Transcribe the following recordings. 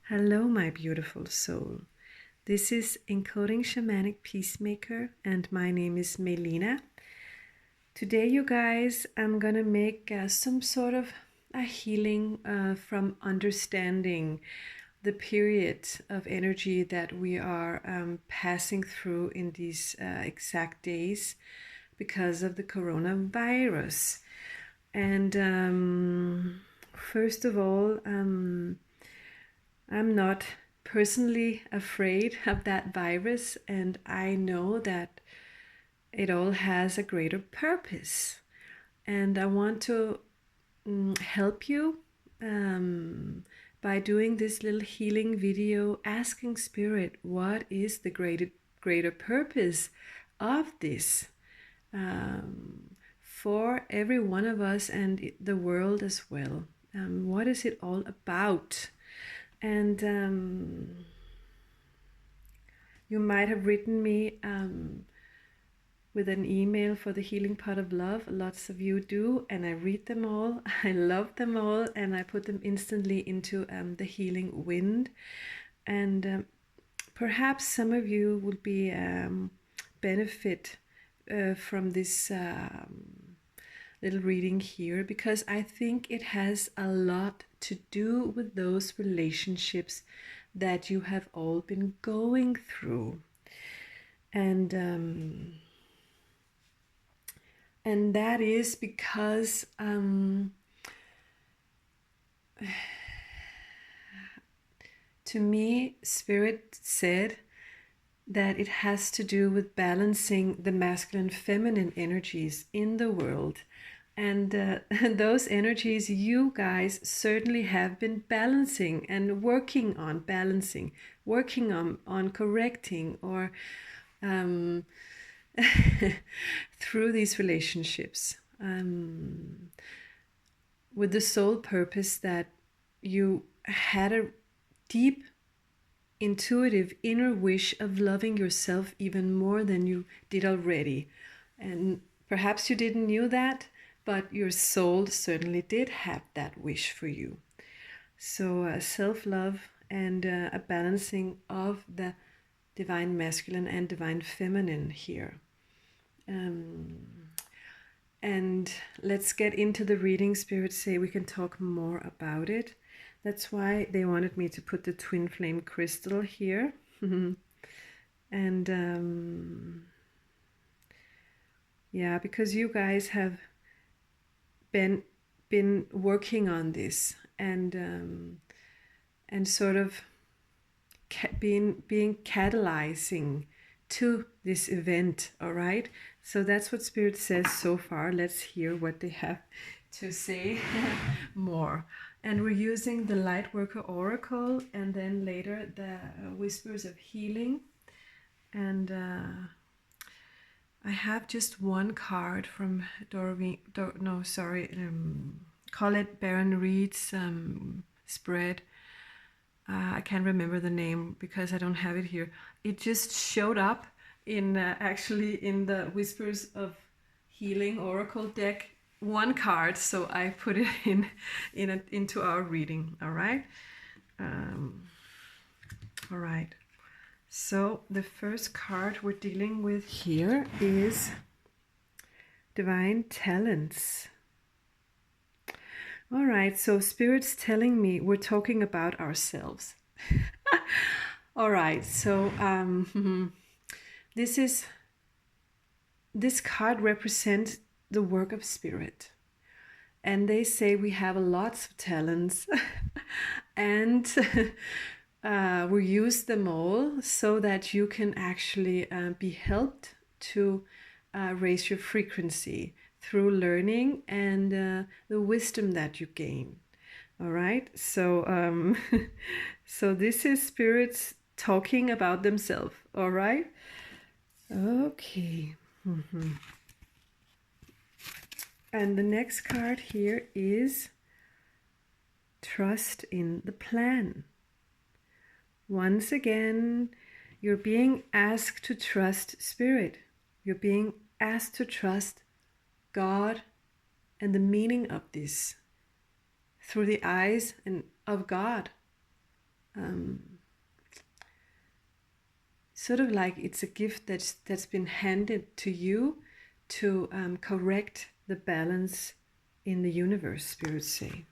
Hello, my beautiful soul. This is Encoding Shamanic Peacemaker, and my name is Melina. Today, you guys, I'm gonna make some sort of a healing from understanding the period of energy that we are passing through in these exact days because of the coronavirus. And first of all, I'm not personally afraid of that virus, and I know that it all has a greater purpose. And I want to help you by doing this little healing video, asking Spirit, what is the greater purpose of this for every one of us and the world as well? What is it all about? And you might have written me with an email for the Healing Pot of Love. Lots of you do, and I read them all. I love them all, and I put them instantly into the healing wind. And perhaps some of you will be benefit from this little reading here, because I think it has a lot to do with those relationships that you have all been going through. And that is because to me, Spirit said that it has to do with balancing the masculine and feminine energies in the world. And those energies you guys certainly have been balancing and working on balancing, working on correcting, or through these relationships, with the sole purpose that you had a deep, intuitive inner wish of loving yourself even more than you did already. And perhaps you didn't know that, but your soul certainly did have that wish for you. So self-love and a balancing of the divine masculine and divine feminine here. And let's get into the reading. Spirit say we can talk more about it. That's why they wanted me to put the twin flame crystal here. And yeah, because you guys have been working on this and sort of being catalyzing to this event. All right, so that's what Spirit says so far. Let's hear what they have to say more. And we're using the Lightworker Oracle, and then later the Whispers of Healing. And I have just one card from Colette Baron Reed's spread. I can't remember the name because I don't have it here. It just showed up in actually in the Whispers of Healing Oracle deck, one card, so I put it into our reading. All right. All right. So the first card we're dealing with here is Divine Talents. All right, so Spirit's telling me we're talking about ourselves. All right, so this card represents the work of Spirit. And they say we have lots of talents and we use them all so that you can actually be helped to raise your frequency through learning and the wisdom that you gain. All right, so so this is spirits talking about themselves. All right, okay. And the next card here is Trust in the Plan. Once again, you're being asked to trust Spirit. You're being asked to trust God and the meaning of this through the eyes of God. sort of like it's a gift that's been handed to you to correct the balance in the universe, spirits say.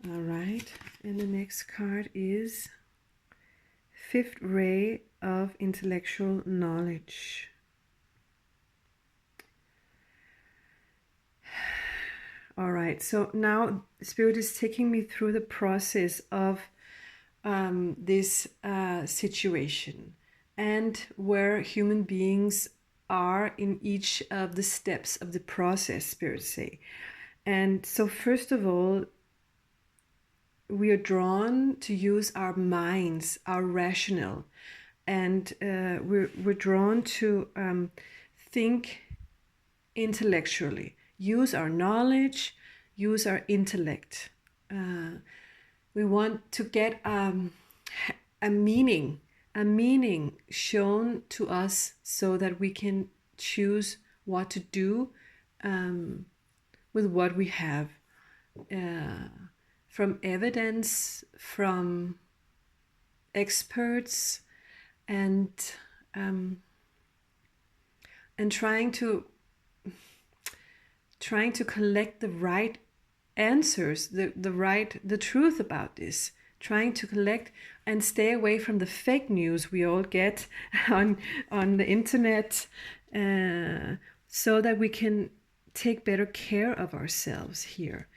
All right, and the next card is Fifth Ray of Intellectual Knowledge. All right, so now Spirit is taking me through the process of this situation and where human beings are in each of the steps of the process, Spirit say. And so first of all, we are drawn to use our minds, our rational, and we're drawn to think intellectually, use our knowledge, use our intellect. We want to get a meaning shown to us so that we can choose what to do with what we have, from evidence, from experts, and trying to collect the right answers, the truth about this, trying to collect and stay away from the fake news we all get on the internet, so that we can take better care of ourselves here.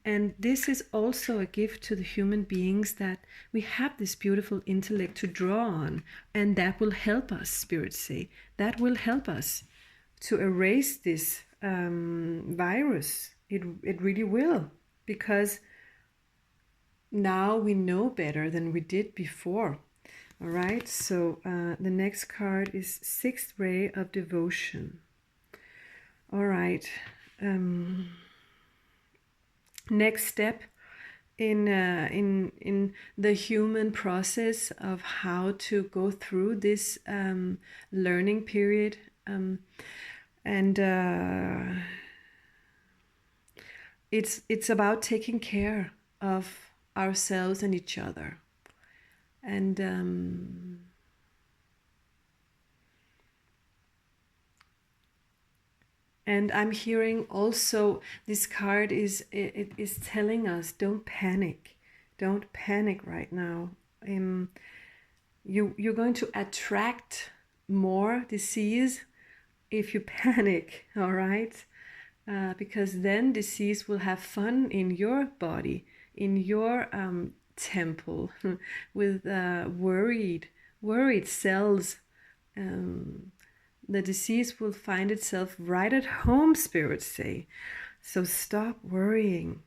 And this is also a gift to the human beings, that we have this beautiful intellect to draw on, and that will help us, spirits say. That will help us to erase this virus. It really will, because now we know better than we did before. All right, so the next card is Sixth Ray of Devotion. All right. Next step in the human process of how to go through this learning period, and it's about taking care of ourselves and each other, and I'm hearing also this card is telling us, don't panic right now. You're going to attract more disease if you panic, all right? Because then disease will have fun in your body, in your temple, with worried cells. The disease will find itself right at home, spirits say. So stop worrying.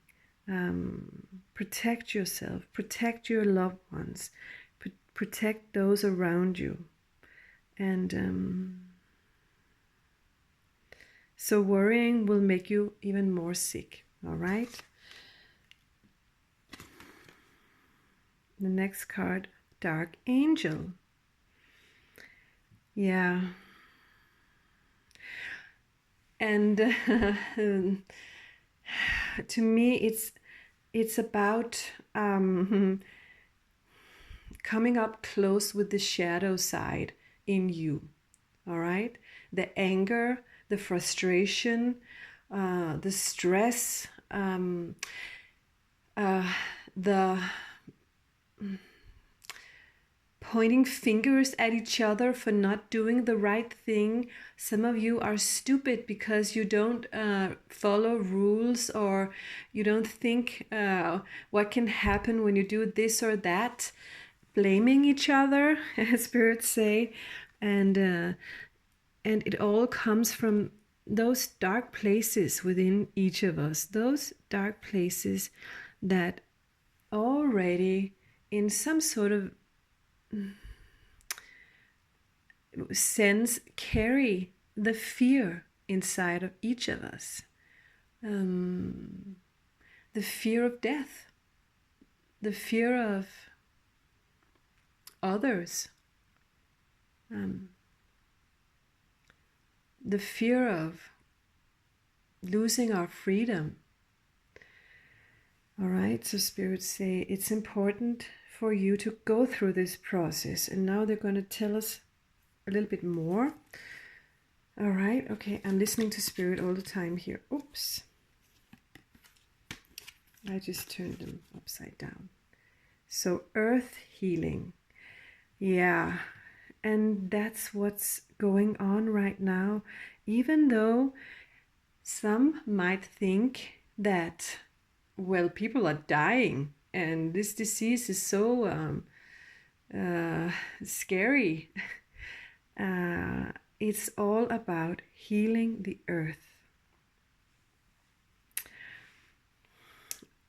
Protect yourself, protect your loved ones, protect those around you. And so worrying will make you even more sick, all right? The next card, Dark Angel. Yeah. And to me, it's about coming up close with the shadow side in you, all right? The anger, the frustration, the stress, the pointing fingers at each other for not doing the right thing. Some of you are stupid because you don't follow rules, or you don't think what can happen when you do this or that. Blaming each other, as spirits say, and it all comes from those dark places within each of us, those dark places that already in some sort of sense carry the fear inside of each of us, the fear of death, the fear of others, the fear of losing our freedom. All right, so spirits say it's important for you to go through this process. And now they're going to tell us a little bit more. All right, okay, I'm listening to spirit all the time here. Oops. I just turned them upside down. So earth healing. Yeah, and that's what's going on right now. Even though some might think that, well, people are dying and this disease is so scary. It's all about healing the earth.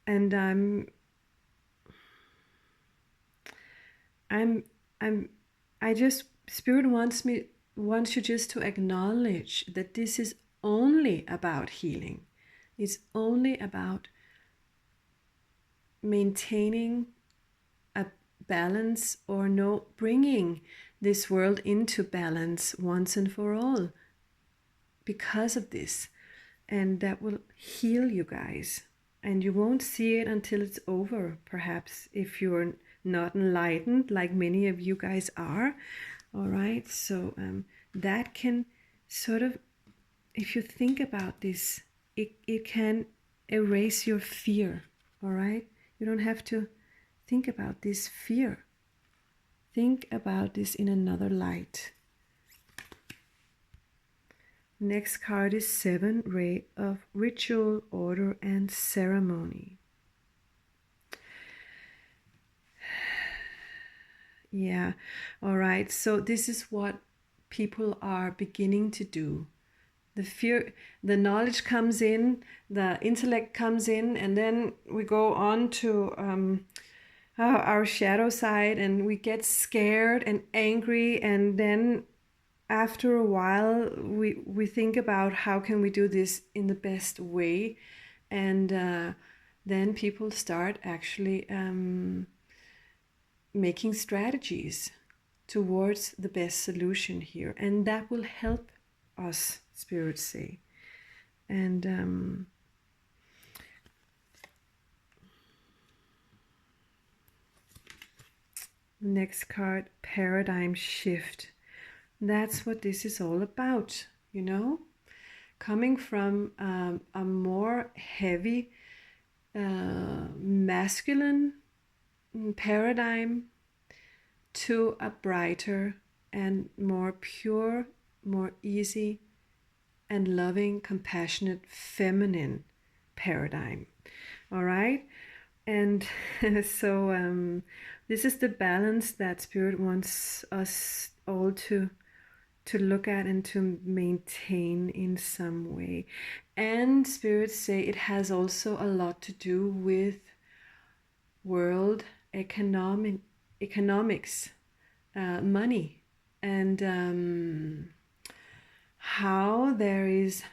And Spirit wants you just to acknowledge that this is only about healing. It's only about maintaining a balance, or bringing this world into balance once and for all because of this. And that will heal you guys. And you won't see it until it's over, perhaps, if you're not enlightened like many of you guys are. All right, so that can sort of, if you think about this, it can erase your fear. All right, you don't have to think about this fear. Think about this in another light. Next card is 7, Ray of Ritual, Order, and Ceremony. Yeah, all right. So this is what people are beginning to do. The fear, the knowledge comes in, the intellect comes in, and then we go on to our shadow side, and we get scared and angry, and then after a while we think about how can we do this in the best way, and then people start actually making strategies towards the best solution here, and that will help us, spirits say. And next card, Paradigm Shift. That's what this is all about, you know, coming from a more heavy masculine paradigm to a brighter and more pure, more easy and loving, compassionate, feminine paradigm. All right, and so this is the balance that Spirit wants us all to look at and to maintain in some way. And spirits say it has also a lot to do with world economics, money, and how there is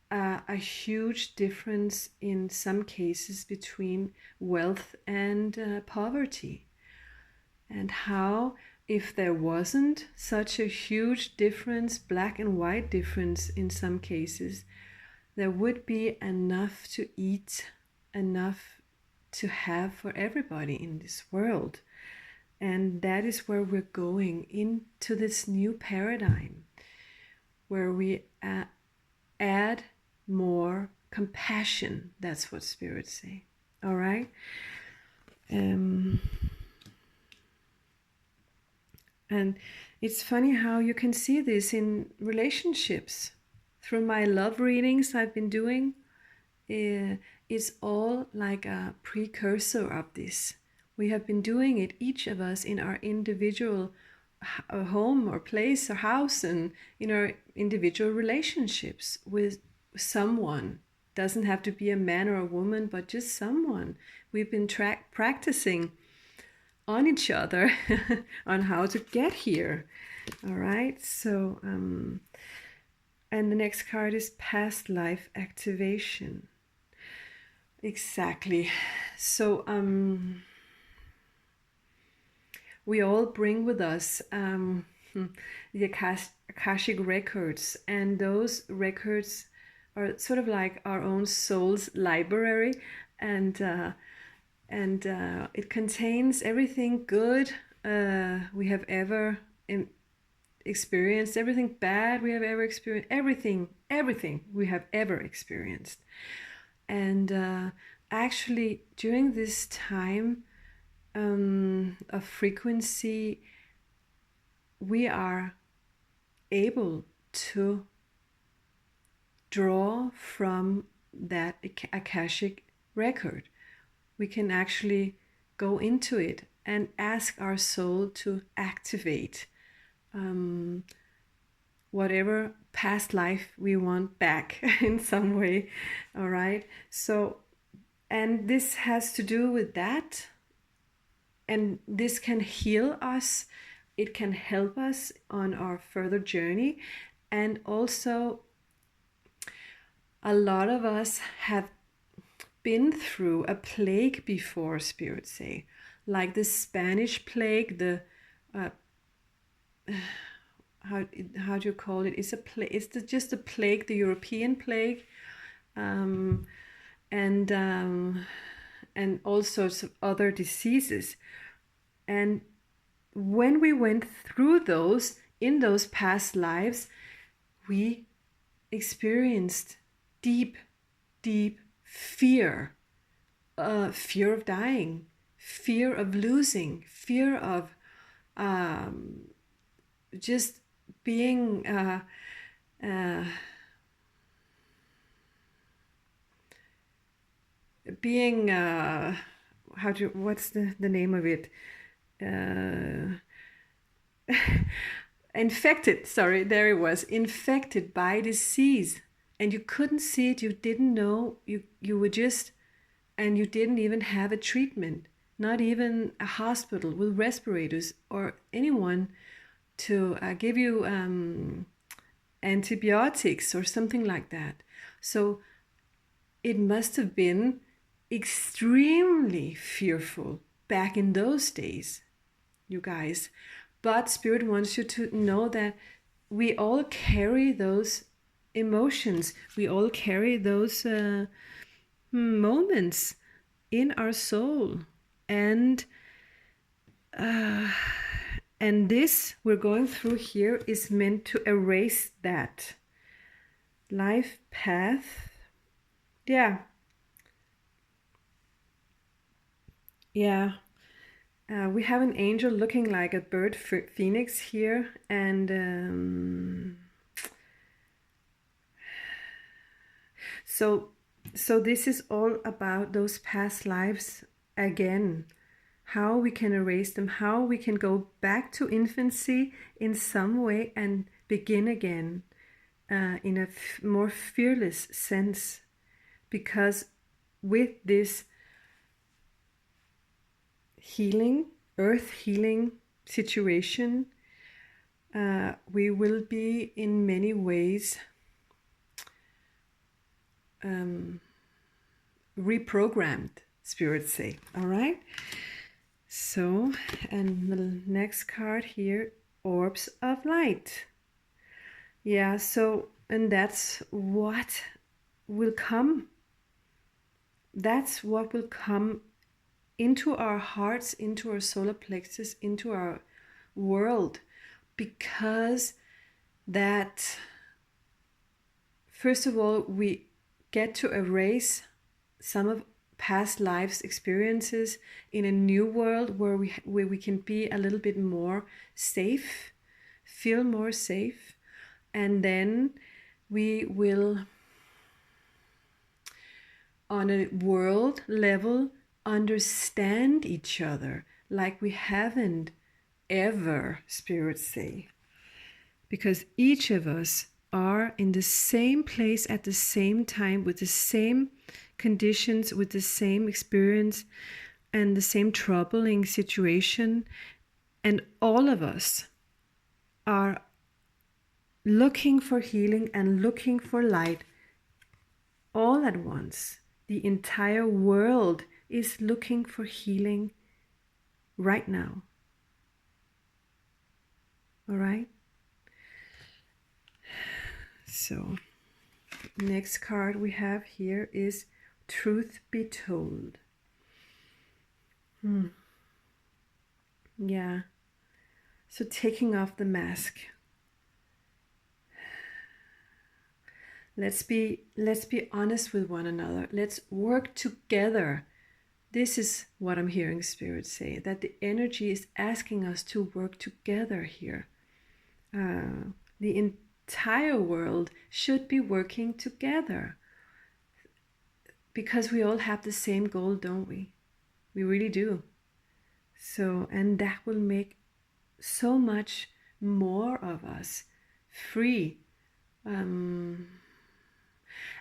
a huge difference in some cases between wealth and poverty, and how if there wasn't such a huge difference, black and white difference in some cases, there would be enough to eat, enough to have for everybody in this world. And that is where we're going into this new paradigm, where we add more compassion. That's what spirits say. All right. And it's funny how you can see this in relationships. Through my love readings I've been doing, it's all like a precursor of this. We have been doing it, each of us, in our individual home or place or house, and in our individual relationships with someone. Doesn't have to be a man or a woman, but just someone. We've been practicing on each other on how to get here. All right, so and the next card is past life activation. Exactly. So we all bring with us the Akashic records, and those records are sort of like our own soul's library, and and it contains everything good we have ever experienced, everything bad we have ever experienced, everything we have ever experienced. And actually, during this time of frequency, we are able to draw from that Akashic record. We can actually go into it and ask our soul to activate whatever past life we want back in some way. All right. So, and this has to do with that. And this can heal us. It can help us on our further journey. And also, a lot of us have been through a plague before, spirits say, like the Spanish plague, the how do you call it? It's a plague. It's just a plague, the European plague, and all sorts of other diseases. And when we went through those in those past lives, we experienced deep fear, fear of dying, fear of losing, fear of just being what's the name of it? Infected, sorry, there it was, infected by disease, and you couldn't see it, you didn't know, you were just, and you didn't even have a treatment, not even a hospital with respirators or anyone to give you antibiotics or something like that. So it must have been extremely fearful back in those days, you guys. But Spirit wants you to know that we all carry those emotions. We all carry those moments in our soul. And this we're going through here is meant to erase that. Life path. Yeah. We have an angel looking like a bird phoenix here, and so this is all about those past lives again, how we can erase them, how we can go back to infancy in some way and begin again in a more fearless sense, because with this healing, earth healing situation, we will be in many ways reprogrammed, spirits say. All right. So, and the next card here, orbs of light. Yeah. So, and that's what will come. That's what will come into our hearts, into our solar plexus, into our world, because that, first of all, we get to erase some of past lives' experiences in a new world where we can be a little bit more safe, feel more safe, and then we will, on a world level, understand each other like we haven't ever, spirits say, because each of us are in the same place at the same time, with the same conditions, with the same experience and the same troubling situation, and all of us are looking for healing and looking for light all at once. The entire world is looking for healing right now. All right. So next card we have here is Truth Be Told. Yeah. So taking off the mask. Let's be honest with one another. Let's work together. This is what I'm hearing Spirit say, that the energy is asking us to work together here. The entire world should be working together because we all have the same goal, don't we? We really do. So, and that will make so much more of us free. And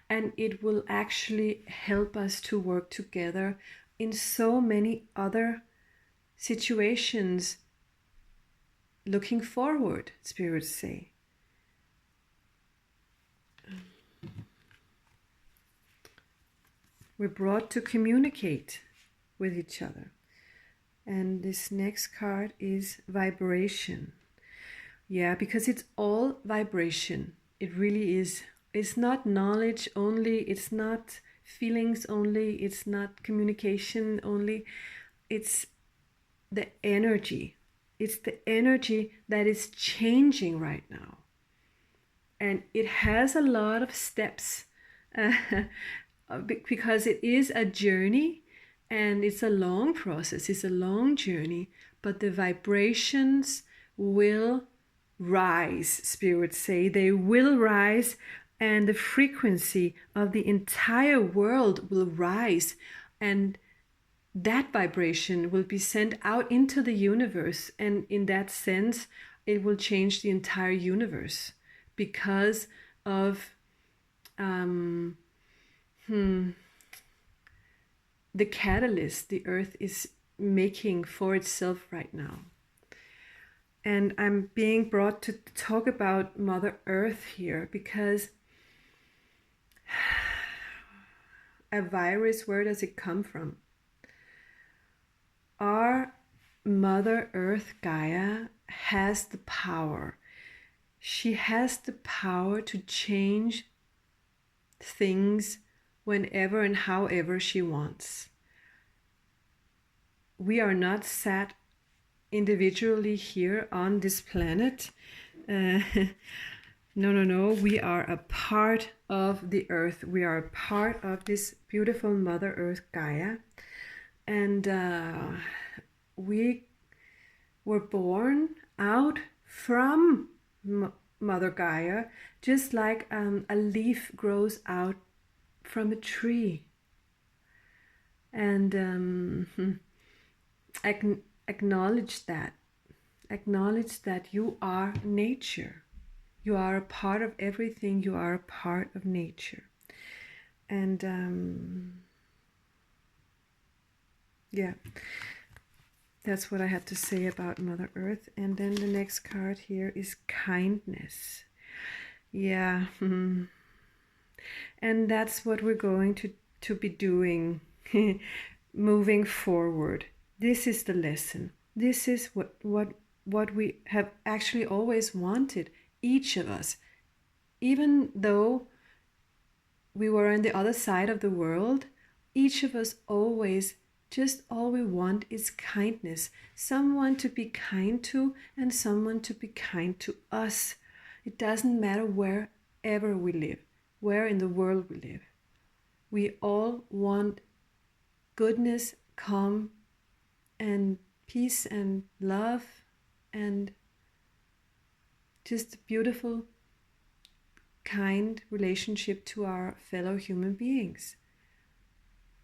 it will actually help us to work together in so many other situations looking forward, spirits say. We're brought to communicate with each other. And this next card is vibration. Yeah, because it's all vibration. It really is. It's not knowledge only. It's not feelings only. It's not communication only. It's the energy. It's the energy that is changing right now. And it has a lot of steps because it is a journey and it's a long process. It's a long journey, but the vibrations will rise, spirits say. They will rise, and the frequency of the entire world will rise, and that vibration will be sent out into the universe, and in that sense it will change the entire universe because of the catalyst the earth is making for itself right now. And I'm being brought to talk about Mother Earth here because a virus, where does it come from? Our Mother Earth, Gaia, has the power. She has the power to change things whenever and however she wants. We are not sat individually here on this planet. No. We are a part of the earth. We are a part of this beautiful Mother Earth, Gaia. And we were born out from Mother Gaia, just like a leaf grows out from a tree. And acknowledge that you are nature. You are a part of everything. You are a part of nature. And yeah, that's what I had to say about Mother Earth. And then the next card here is kindness. Yeah. And that's what we're going to be doing moving forward. This is the lesson. This is what we have actually always wanted, each of us. Even though we were on the other side of the world, each of us always, just all we want is kindness. Someone to be kind to and someone to be kind to us. It doesn't matter wherever we live, where in the world we live. We all want goodness, calm, and peace and love and just a beautiful, kind relationship to our fellow human beings.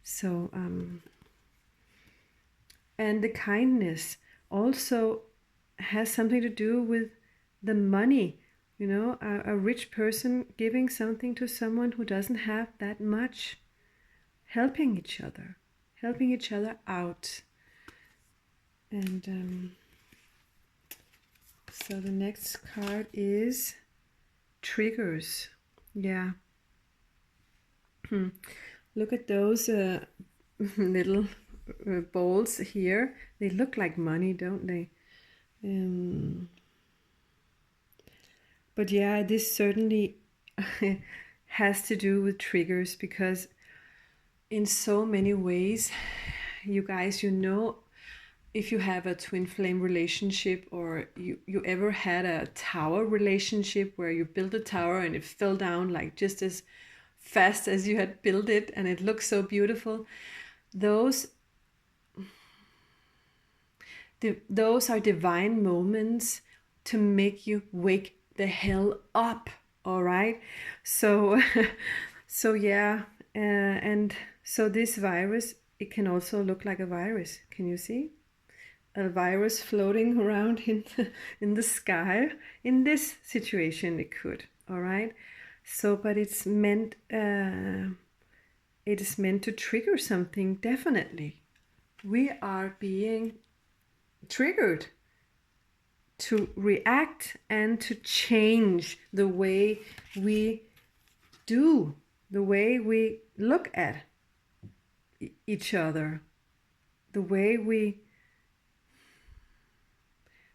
So, and the kindness also has something to do with the money. You know, a rich person giving something to someone who doesn't have that much, helping each other out. And so the next card is triggers. Yeah. Look at those little balls here. They look like money, don't they? But yeah, this certainly has to do with triggers, because in so many ways, you guys, you know, if you have a twin flame relationship, or you ever had a tower relationship where you built a tower and it fell down like just as fast as you had built it and it looks so beautiful, those are divine moments to make you wake the hell up. All right, so so yeah, and so this virus, it can also look like a virus. Can you see a virus floating around in the sky? In this situation it could. All right, so but it's meant it is meant to trigger something. Definitely we are being triggered to react and to change the way we do, the way we look at each other, the way we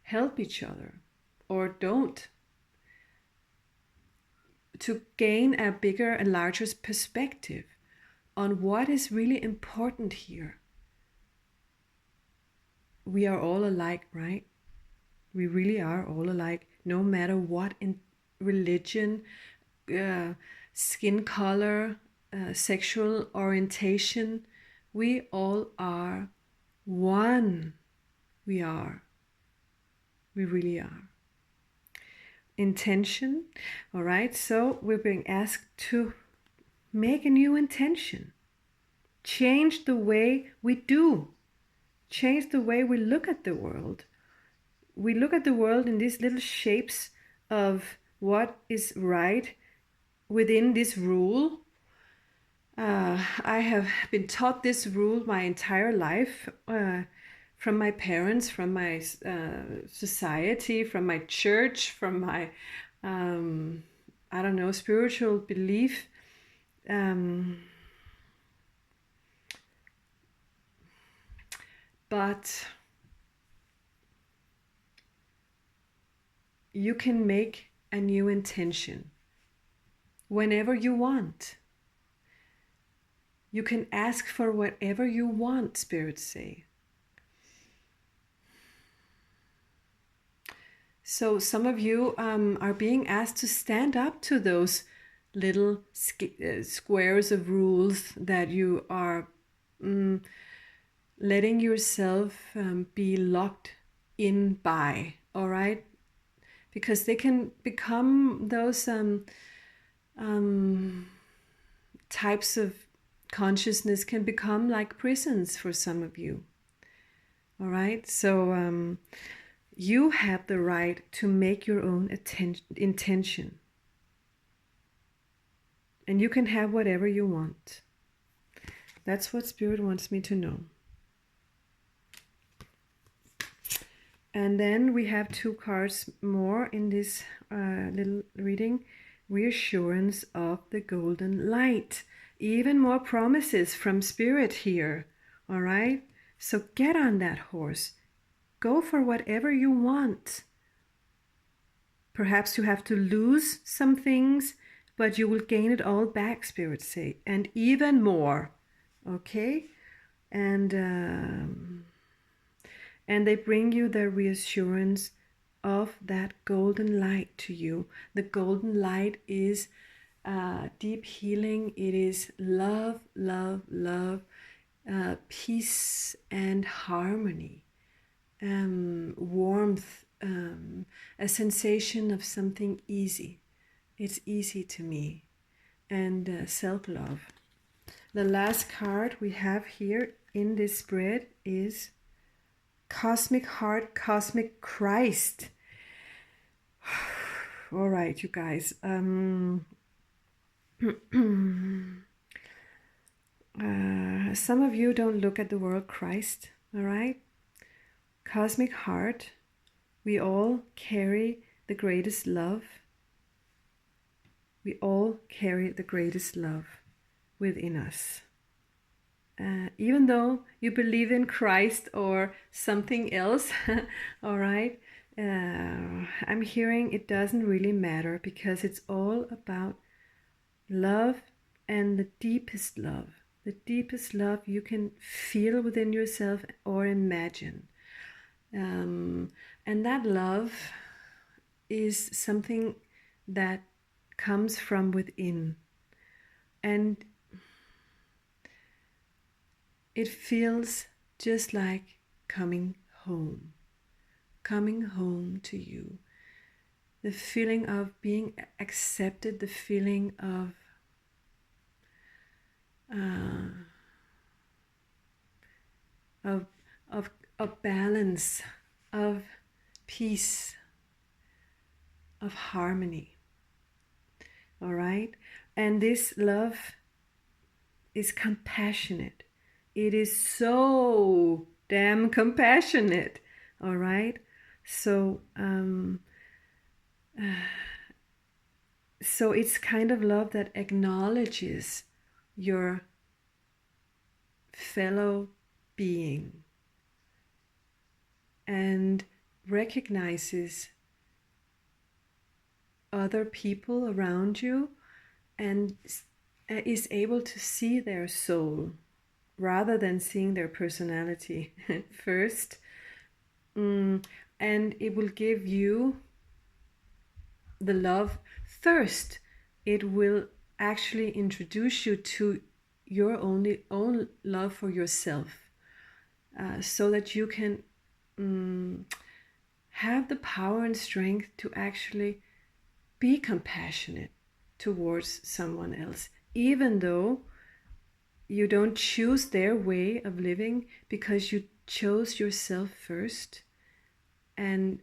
help each other or don't, to gain a bigger and larger perspective on what is really important here. We are all alike, right? We really are all alike, no matter what in religion, skin color, sexual orientation. We all are one. We are. We really are. Intention. All right, so we're being asked to make a new intention. Change the way we do. Change the way we look at the world. We look at the world in these little shapes of what is right within this rule. I have been taught this rule my entire life, from my parents, from my society, from my church, from my, I don't know, spiritual belief. But you can make a new intention whenever you want. You can ask for whatever you want, spirits say. So some of you are being asked to stand up to those little squares of rules that you are letting yourself be locked in by. All right, because they can become those types of consciousness can become like prisons for some of you. All right, so you have the right to make your own intention, and you can have whatever you want. That's what Spirit wants me to know. And then we have 2 cards more in this little reading. Reassurance of the golden light. Even more promises from Spirit here. All right? So get on that horse. Go for whatever you want. Perhaps you have to lose some things, but you will gain it all back, Spirit say. And even more. Okay? And they bring you the reassurance of that golden light to you. The golden light is deep healing. It is love, love, love, peace and harmony, warmth, a sensation of something easy. It's easy to me. And self-love. The last card we have here in this spread is Cosmic Heart, Cosmic Christ. All right, you guys. Some of you don't look at the word Christ, all right? Cosmic Heart, we all carry the greatest love. We all carry the greatest love within us. Even though you believe in Christ or something else, all right, I'm hearing it doesn't really matter, because it's all about love, and the deepest love you can feel within yourself or imagine. And that love is something that comes from within. And it feels just like coming home to you. The feeling of being accepted, the feeling of of of balance, of peace, of harmony. All right? And this love is compassionate. It is so damn compassionate. All right? So so it's kind of love that acknowledges your fellow being and recognizes other people around you and is able to see their soul rather than seeing their personality first. And it will give you the love first. It will actually introduce you to your own love for yourself, so that you can have the power and strength to actually be compassionate towards someone else, even though you don't choose their way of living, because you chose yourself first and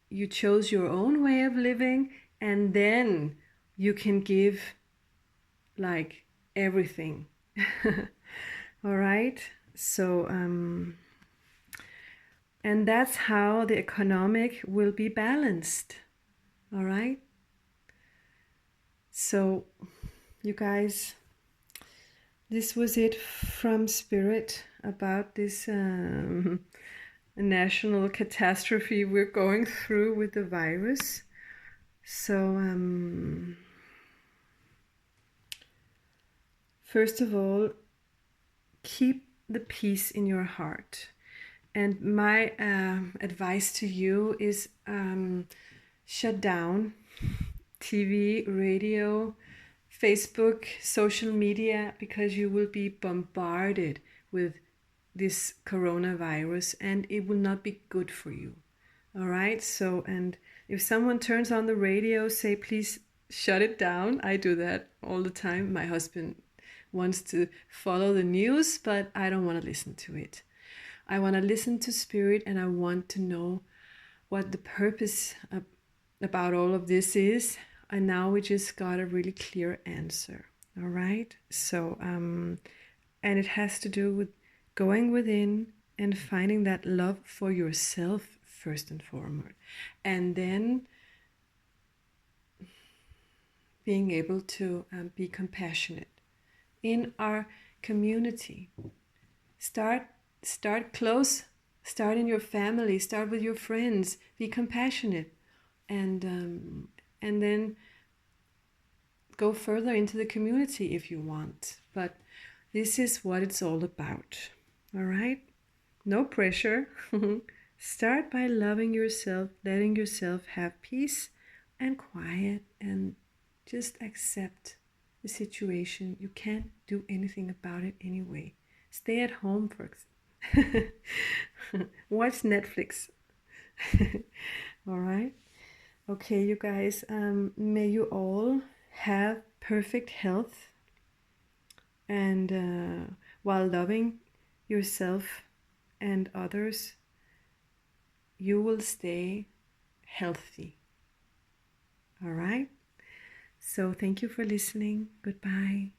you chose your own way of living, and then you can give like everything. All right, so and that's how the economic will be balanced. All right, so you guys, this was it from Spirit about this national catastrophe we're going through with the virus. So first of all, keep the peace in your heart. And my advice to you is shut down TV, radio, Facebook, social media, because you will be bombarded with this coronavirus and it will not be good for you. All right, so, and if someone turns on the radio, say please shut it down. I do that all the time. My husband wants to follow the news, but I don't want to listen to it. I want to listen to Spirit, and I want to know what the purpose about all of this is. And now we just got a really clear answer. All right, so and it has to do with going within and finding that love for yourself first and foremost, and then being able to be compassionate in our community. Start close, start in your family, start with your friends, be compassionate, and then go further into the community if you want. But this is what it's all about. All right, no pressure. Start by loving yourself, letting yourself have peace and quiet, and just accept the situation. You can't do anything about it anyway. Stay at home, for example. Watch Netflix. All right. Okay, you guys, may you all have perfect health, and while loving yourself and others, you will stay healthy. All right. So thank you for listening. Goodbye.